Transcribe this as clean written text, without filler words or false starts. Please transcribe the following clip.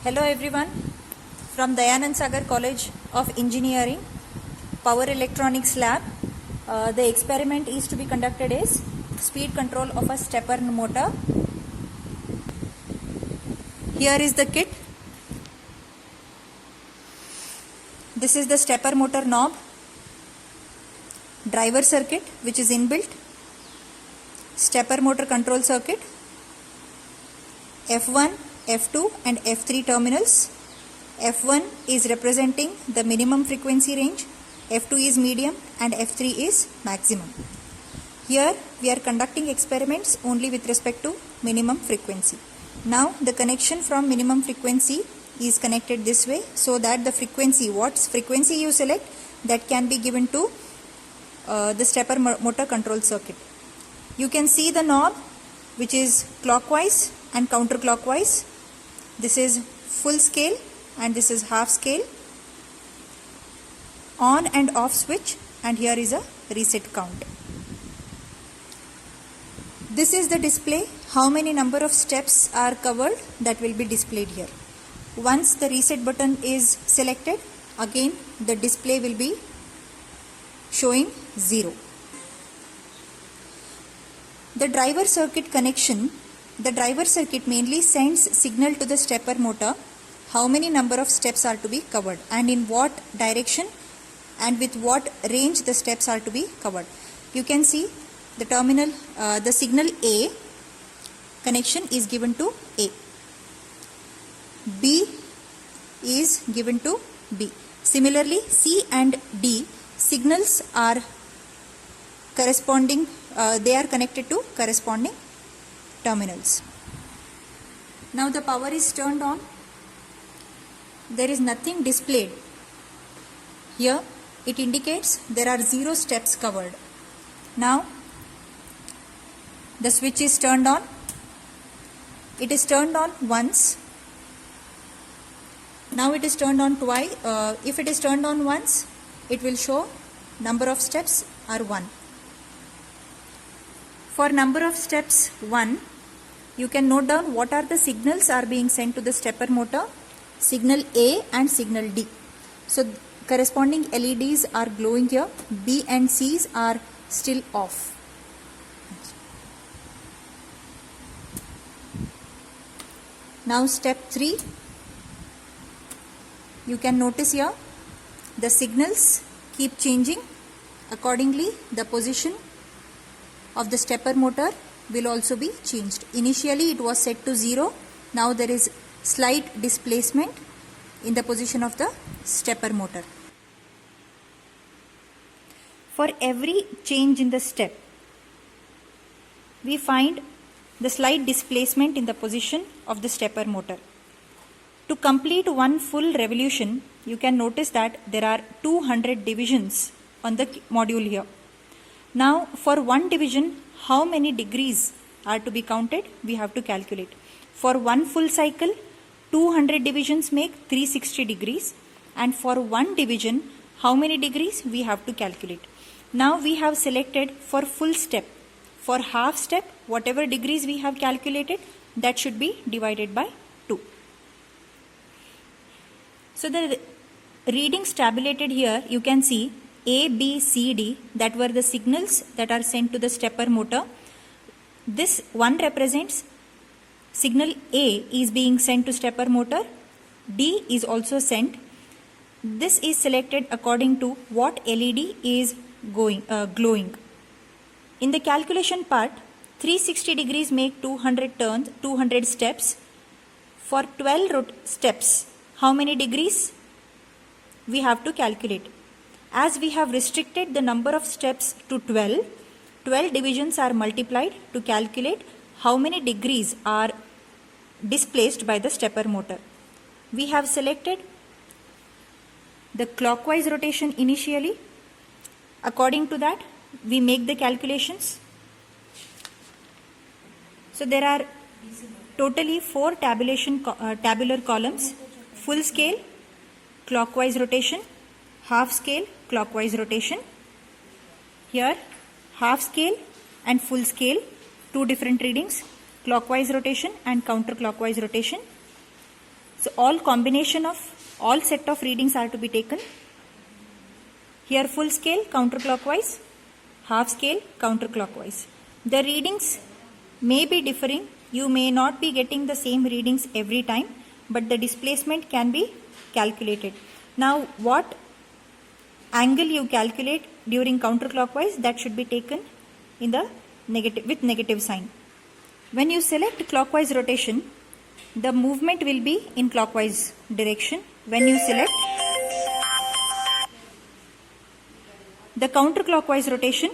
Hello everyone, from Dayanand Sagar College of Engineering, Power Electronics Lab. The experiment is to be conducted is speed control of a stepper motor. Here is the kit. This is the stepper motor knob, driver circuit which is inbuilt, stepper motor control circuit, F1, F2 and F3 terminals. F1 is representing the minimum frequency range, F2 is medium and F3 is maximum. Here we are conducting experiments only with respect to minimum frequency. Now the connection from minimum frequency is connected this way, so that the frequency, what frequency you select, that can be given to the stepper motor control circuit. You can see the knob which is clockwise and counterclockwise. This is full scale and this is half scale. On and off switch, and here is a reset count. This is the display. How many number of steps are covered, that will be displayed here. Once the reset button is selected, again the display will be showing 0. The driver circuit connection, the driver circuit mainly sends signal to the stepper motor how many number of steps are to be covered and in what direction and with what range the steps are to be covered. You can see the terminal, the signal A connection is given to A. B is given to B. Similarly, C and D signals are corresponding, they are connected to corresponding terminals. Now the power is turned on. There is nothing displayed. Here it indicates there are 0 steps covered. Now the switch is turned on. It is turned on once. Now it is turned on twice. If it is turned on once, it will show number of steps are 1. For number of steps 1, you can note down what are the signals are being sent to the stepper motor. Signal A and signal D. So corresponding LEDs are glowing here. B and C's are still off. Now step 3. You can notice here the signals keep changing. Accordingly, the position of the stepper motor will also be changed. Initially it was set to 0. Now there is slight displacement in the position of the stepper motor. For every change in the step, we find the slight displacement in the position of the stepper motor. To complete one full revolution, you can notice that there are 200 divisions on the module here. Now for one division, how many degrees are to be counted, we have to calculate. For one full cycle, 200 divisions make 360 degrees, and for one division, how many degrees we have to calculate. Now we have selected for full step. For half step, whatever degrees we have calculated, that should be divided by 2. So the readings tabulated here, you can see A, B, C, D, that were the signals that are sent to the stepper motor. This one represents signal A is being sent to stepper motor. D is also sent. This is selected according to what LED is glowing. In the calculation part, 360 degrees make 200 turns, 200 steps. For 12 steps, how many degrees we have to calculate? As we have restricted the number of steps to 12, 12 divisions are multiplied to calculate how many degrees are displaced by the stepper motor. We have selected the clockwise rotation initially. According to that, we make the calculations. So there are totally 4 tabular columns: full scale, clockwise rotation, half scale, clockwise rotation. Here half scale and full scale, 2 different readings, clockwise rotation and counterclockwise rotation. So all combination of all set of readings are to be taken. Here full scale counterclockwise, half scale counterclockwise. The readings may be differing. You may not be getting the same readings every time, but the displacement can be calculated. Now what angle you calculate during counterclockwise, that should be taken in the negative with negative sign. When you select clockwise rotation, the movement will be in clockwise direction. When you select the counterclockwise rotation,